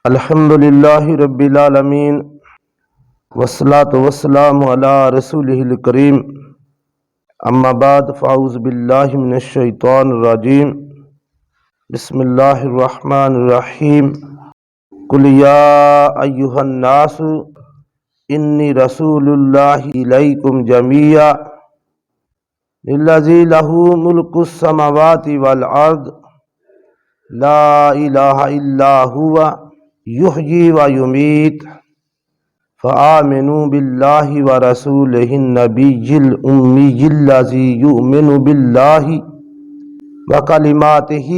الحمد للہ رب العالمین والصلاة والسلام علی رسولہ الکریم اما بعد فاعوذ باللہ من الشیطان الرجیم بسم اللہ الرحمن الرحیم قل یا ایہا الناس انی رسول اللہ الیکم جمیعا الذی لہ ملک السماوات والارض لا الہ الا ہوا یحیی و یمیت فآمنوا باللہ ورسولہ النبی الامی الذی یؤمن باللہ وکلماتہ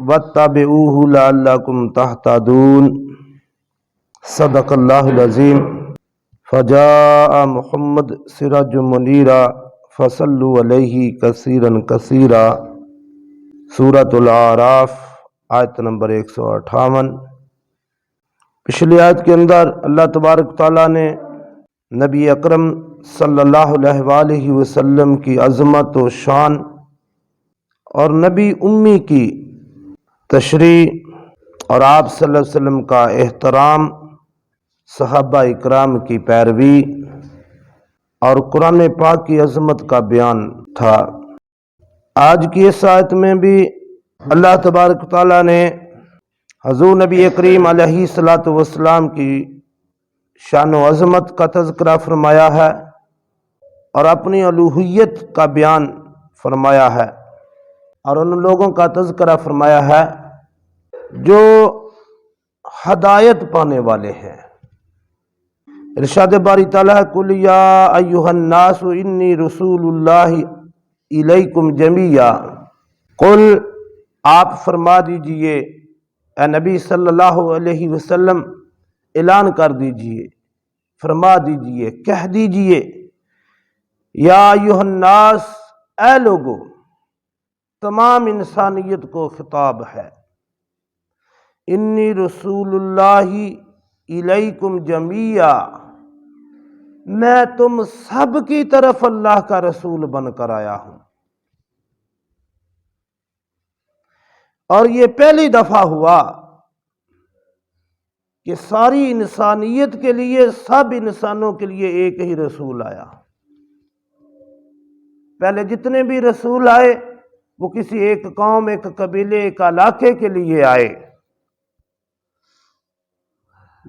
واتبعوہ لعلکم تہتدون صدق اللہ العظیم فجاء محمد سراج منیرا فصلوا علیہ کثیرا کثیرا سورۃ الاعراف آیت نمبر 158۔ پچھلی آیت کے اندر اللہ تبارک تعالیٰ نے نبی اکرم صلی اللہ علیہ وآلہ وسلم کی عظمت و شان اور نبی امی کی تشریح اور آپ صلی اللہ علیہ وسلم کا احترام، صحابہ اکرام کی پیروی اور قرآن پاک کی عظمت کا بیان تھا۔ آج کی اس آیت میں بھی اللہ تبارک تعالیٰ نے حضور نبی کریم علیہ الصلاۃ والسلام کی شان و عظمت کا تذکرہ فرمایا ہے اور اپنی الوہیت کا بیان فرمایا ہے اور ان لوگوں کا تذکرہ فرمایا ہے جو ہدایت پانے والے ہیں۔ ارشاد باری تعالیٰ قل یا ایھا الناس انی رسول اللہ الیکم جمیعا، قل آپ فرما دیجئے اے نبی صلی اللہ علیہ وسلم، اعلان کر دیجئے، فرما دیجئے، کہہ دیجئے، یا ایھا الناس، اے لوگو، تمام انسانیت کو خطاب ہے، انی رسول اللہ الیکم جمیعا، میں تم سب کی طرف اللہ کا رسول بن کر آیا ہوں۔ اور یہ پہلی دفعہ ہوا کہ ساری انسانیت کے لیے، سب انسانوں کے لیے ایک ہی رسول آیا۔ پہلے جتنے بھی رسول آئے وہ کسی ایک قوم، ایک قبیلے، ایک علاقے کے لیے آئے،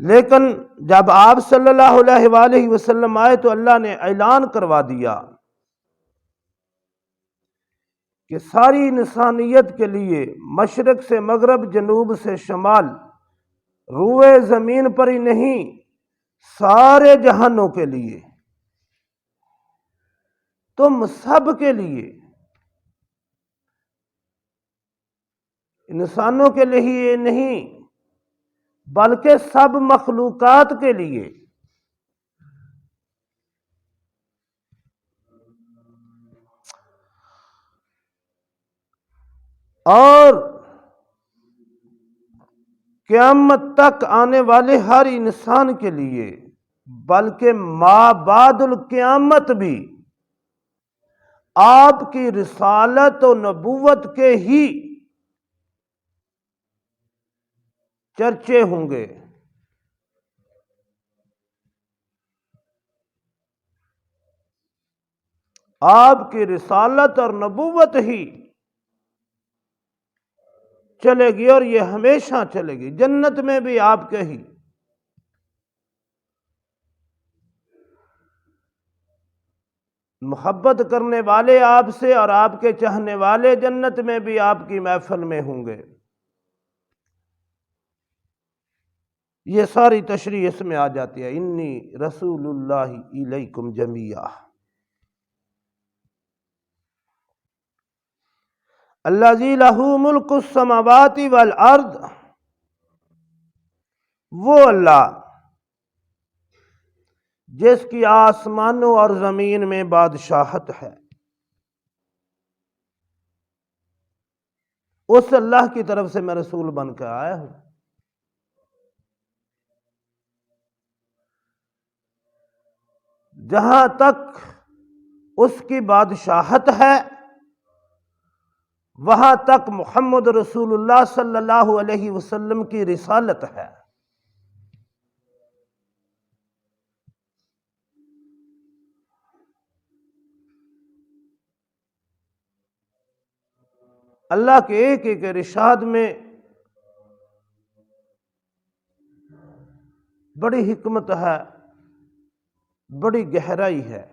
لیکن جب آپ صلی اللہ علیہ وآلہ وسلم آئے تو اللہ نے اعلان کروا دیا کہ ساری انسانیت کے لیے، مشرق سے مغرب، جنوب سے شمال، روئے زمین پر ہی نہیں، سارے جہانوں کے لیے، تم سب کے لیے، انسانوں کے لیے نہیں بلکہ سب مخلوقات کے لیے۔ اور قیامت تک آنے والے ہر انسان کے لیے، بلکہ ما بعد القیامت بھی آپ کی رسالت و نبوت کے ہی چرچے ہوں گے۔ آپ کی رسالت اور نبوت ہی چلے گی اور یہ ہمیشہ چلے گی، جنت میں بھی آپ کے ہی۔ محبت کرنے والے آپ سے اور آپ کے چاہنے والے جنت میں بھی آپ کی محفل میں ہوں گے۔ یہ ساری تشریح اس میں آ جاتی ہے، انی رسول اللہ الیکم جمیعا۔ الذی لہ ملک السماوات والارض، وہ اللہ جس کی آسمانوں اور زمین میں بادشاہت ہے، اس اللہ کی طرف سے میں رسول بن کر آیا ہوں۔ جہاں تک اس کی بادشاہت ہے وہاں تک محمد رسول اللہ صلی اللہ علیہ وسلم کی رسالت ہے۔ اللہ کے ایک ایک ارشاد میں بڑی حکمت ہے، بڑی گہرائی ہے۔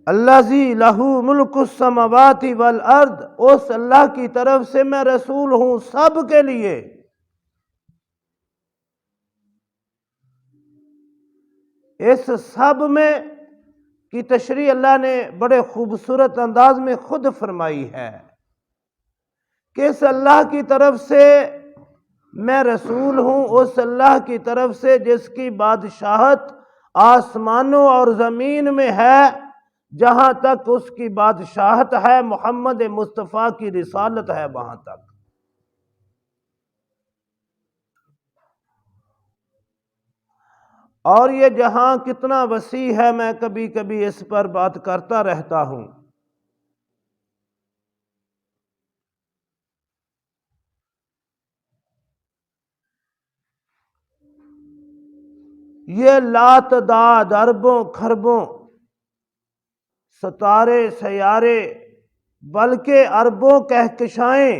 الذی لہ ملک السماوات والارض، اس اللہ کی طرف سے میں رسول ہوں سب کے لیے۔ اس سب میں کی تشریح اللہ نے بڑے خوبصورت انداز میں خود فرمائی ہے کہ اس اللہ کی طرف سے میں رسول ہوں، اس اللہ کی طرف سے جس کی بادشاہت آسمانوں اور زمین میں ہے، جہاں تک اس کی بادشاہت ہے، محمد مصطفیٰ کی رسالت ہے وہاں تک۔ اور یہ جہاں کتنا وسیع ہے، میں کبھی کبھی اس پر بات کرتا رہتا ہوں۔ یہ لاتعداد اربوں کھربوں ستارے سیارے، بلکہ اربوں کہکشائیں،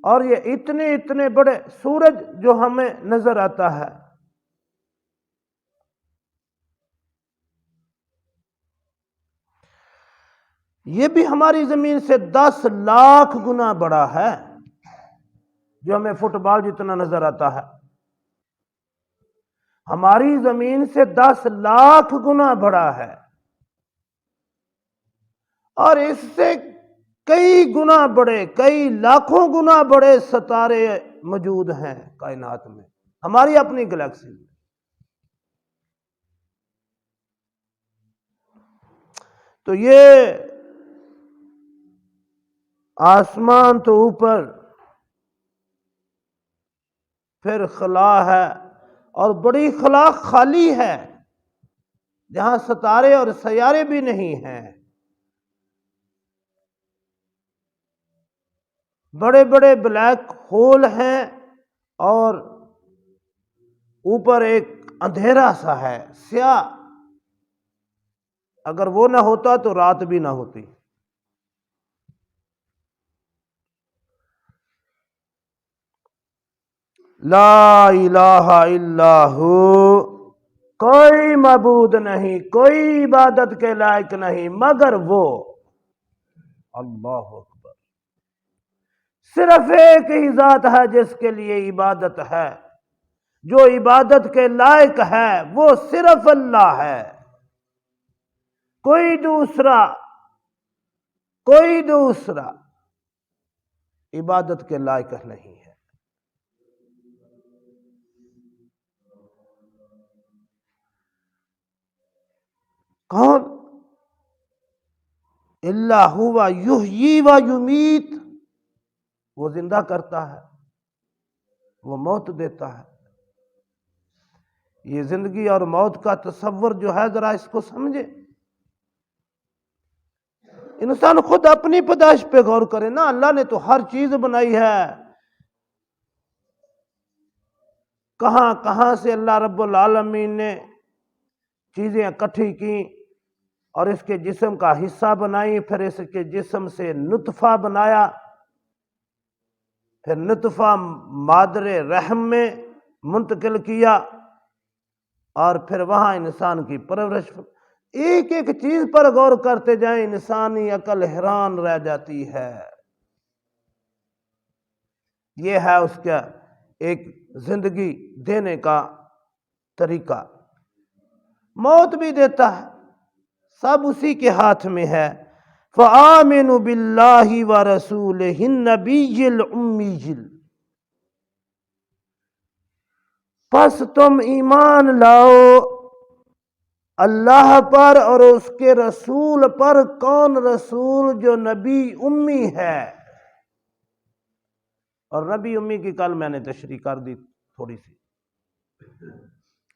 اور یہ اتنے اتنے بڑے سورج جو ہمیں نظر آتا ہے، یہ بھی ہماری زمین سے 10 لاکھ گنا بڑا ہے، جو ہمیں فٹ بال جتنا نظر آتا ہے، ہماری زمین سے 10 لاکھ گنا بڑا ہے۔ اور اس سے کئی گنا بڑے، کئی لاکھوں گنا بڑے ستارے موجود ہیں کائنات میں، ہماری اپنی گلیکسی میں۔ تو یہ آسمان تو اوپر، پھر خلا ہے، اور بڑی خلا خالی ہے جہاں ستارے اور سیارے بھی نہیں ہیں۔ بڑے بڑے بلیک ہول ہیں، اور اوپر ایک اندھیرا سا ہے، سیاہ۔ اگر وہ نہ ہوتا تو رات بھی نہ ہوتی۔ لا الہ الا ہو، کوئی معبود نہیں، کوئی عبادت کے لائق نہیں مگر وہ، اللہ اکبر۔ صرف ایک ہی ذات ہے جس کے لیے عبادت ہے، جو عبادت کے لائق ہے وہ صرف اللہ ہے، کوئی دوسرا عبادت کے لائق نہیں ہے۔ کون؟ الا ہوا یحیی و یمیت، وہ زندہ کرتا ہے، وہ موت دیتا ہے۔ یہ زندگی اور موت کا تصور جو ہے، ذرا اس کو سمجھے۔ انسان خود اپنی پیدائش پہ غور کرے نا، اللہ نے تو ہر چیز بنائی ہے، کہاں کہاں سے اللہ رب العالمین نے چیزیں اکٹھی کی، اور اس کے جسم کا حصہ بنائی، پھر اس کے جسم سے نطفہ بنایا، پھر نطفہ مادر رحم میں منتقل کیا، اور پھر وہاں انسان کی پرورش۔ ایک ایک چیز پر غور کرتے جائیں، انسانی عقل حیران رہ جاتی ہے۔ یہ ہے اس کا ایک زندگی دینے کا طریقہ۔ موت بھی دیتا ہے، سب اسی کے ہاتھ میں ہے۔ فآمنوا باللہ ورسولہ النبی الأمی، پس تم ایمان لاؤ اللہ پر اور اس کے رسول پر۔ کون رسول؟ جو نبی امی ہے۔ اور نبی امی کی کل میں نے تشریح کر دی تھوڑی سی،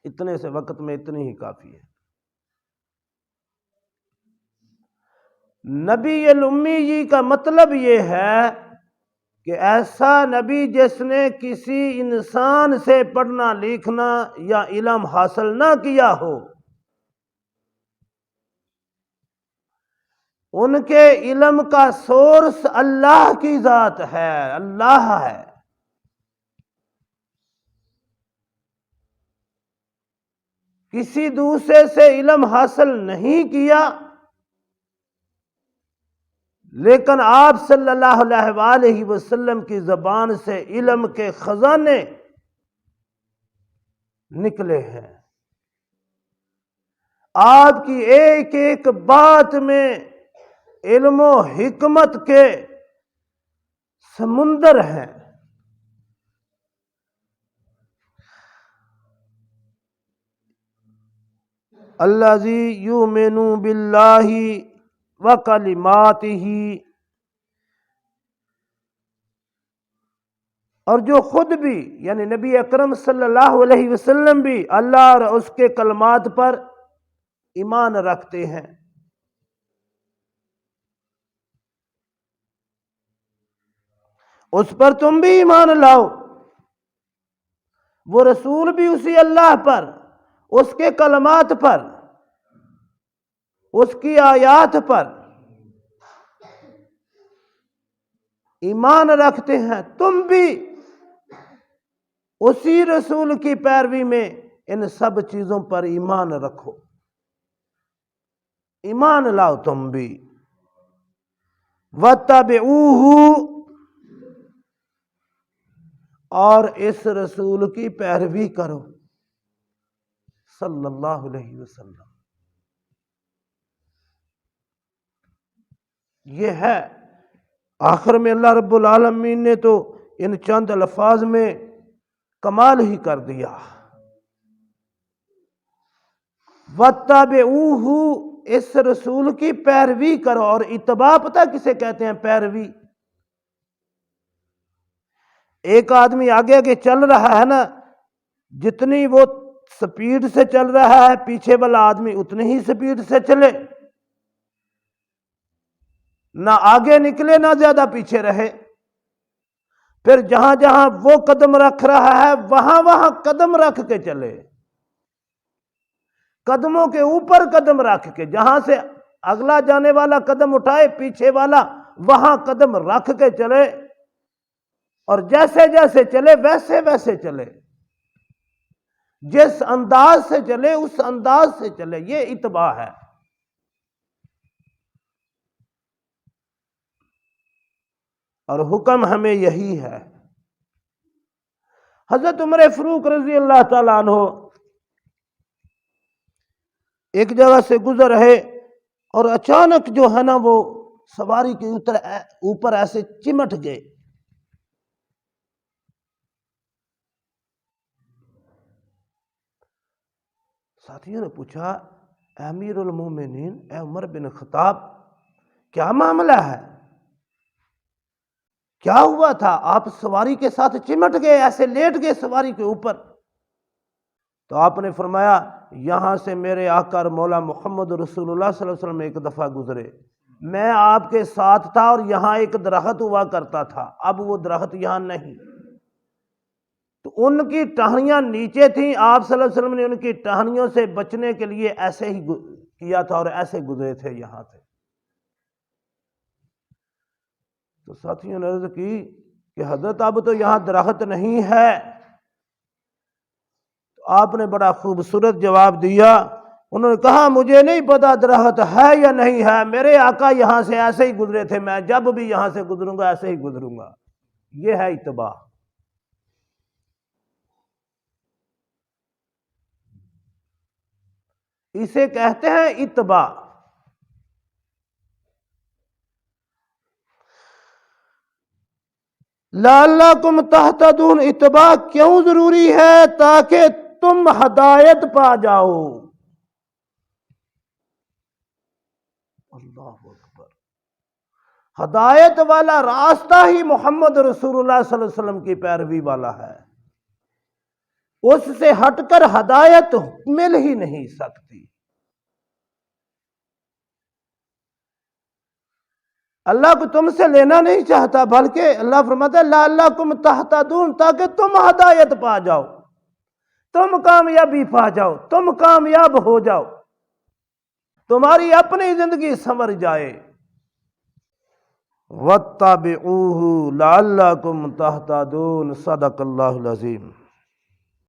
اتنے سے وقت میں اتنی ہی کافی ہے۔ نبی الامی جی کا مطلب یہ ہے کہ ایسا نبی جس نے کسی انسان سے پڑھنا لکھنا یا علم حاصل نہ کیا ہو، ان کے علم کا سورس اللہ کی ذات ہے، اللہ ہے۔ کسی دوسرے سے علم حاصل نہیں کیا، لیکن آپ صلی اللہ علیہ وآلہ وسلم کی زبان سے علم کے خزانے نکلے ہیں۔ آپ کی ایک ایک بات میں علم و حکمت کے سمندر ہیں۔ الذی یؤمن باللہ وکلماتہ، اور جو خود بھی یعنی نبی اکرم صلی اللہ علیہ وسلم بھی اللہ اور اس کے کلمات پر ایمان رکھتے ہیں۔ اس پر تم بھی ایمان لاؤ، وہ رسول بھی اسی اللہ پر، اس کے کلمات پر، اس کی آیات پر ایمان رکھتے ہیں۔ تم بھی اسی رسول کی پیروی میں ان سب چیزوں پر ایمان رکھو، ایمان لاؤ تم بھی۔ وَاتَّبِعُوهُ، اور اس رسول کی پیروی کرو صلی اللہ علیہ وسلم۔ یہ ہے آخر میں اللہ رب العالمین نے تو ان چند الفاظ میں کمال ہی کر دیا۔ وَاتَّبِعُوهُ، اس رسول کی پیروی کرو۔ اور اتباع پتہ کسے کہتے ہیں؟ پیروی۔ ایک آدمی آگے آگے چل رہا ہے نا، جتنی وہ سپیڈ سے چل رہا ہے پیچھے والا آدمی اتنی ہی سپیڈ سے چلے، نہ آگے نکلے نہ زیادہ پیچھے رہے۔ پھر جہاں جہاں وہ قدم رکھ رہا ہے وہاں وہاں قدم رکھ کے چلے، قدموں کے اوپر قدم رکھ کے، جہاں سے اگلا جانے والا قدم اٹھائے پیچھے والا وہاں قدم رکھ کے چلے، اور جیسے جیسے چلے ویسے ویسے چلے، جس انداز سے چلے اس انداز سے چلے۔ یہ اتباع ہے۔ اور حکم ہمیں یہی ہے۔ حضرت عمر فاروق رضی اللہ تعالیٰ عنہ ایک جگہ سے گزر رہے اور اچانک جو ہے نا وہ سواری کے اوپر ایسے چمٹ گئے۔ ساتھیوں نے پوچھا، اے امیر المومنین، اے عمر بن خطاب، کیا معاملہ ہے؟ کیا ہوا تھا؟ آپ سواری کے ساتھ چمٹ گئے، ایسے لیٹ گئے سواری کے اوپر۔ تو آپ نے فرمایا، یہاں سے میرے آقا اور مولا محمد رسول اللہ صلی اللہ علیہ وسلم ایک دفعہ گزرے، میں آپ کے ساتھ تھا اور یہاں ایک درخت ہوا کرتا تھا، اب وہ درخت یہاں نہیں۔ تو ان کی ٹہنیاں نیچے تھیں، آپ صلی اللہ علیہ وسلم نے ان کی ٹہنیوں سے بچنے کے لیے ایسے ہی کیا تھا اور ایسے گزرے تھے یہاں سے۔ تو ساتھیوں نے عرض کی کہ حضرت اب تو یہاں درخت نہیں ہے۔ تو آپ نے بڑا خوبصورت جواب دیا۔ انہوں نے کہا، مجھے نہیں پتا درخت ہے یا نہیں ہے، میرے آقا یہاں سے ایسے ہی گزرے تھے، میں جب بھی یہاں سے گزروں گا ایسے ہی گزروں گا۔ یہ ہے اتباع۔ اسے کہتے ہیں اتباع۔ لعلکم تہتدون، اتباع کیوں ضروری ہے؟ تاکہ تم ہدایت پا جاؤ۔ اللہ اکبر۔ ہدایت والا راستہ ہی محمد رسول اللہ صلی اللہ علیہ وسلم کی پیروی والا ہے، اس سے ہٹ کر ہدایت مل ہی نہیں سکتی۔ اللہ کو تم سے لینا نہیں چاہتا، بلکہ اللہ فرماتا ہے لعلکم تہتدون، تاکہ تم ہدایت پا جاؤ، تم کامیابی پا جاؤ، تم کامیاب ہو جاؤ، تمہاری اپنی زندگی سنور جائے۔ واتبعوہ لعلکم تہتدون، صدق اللہ العظیم۔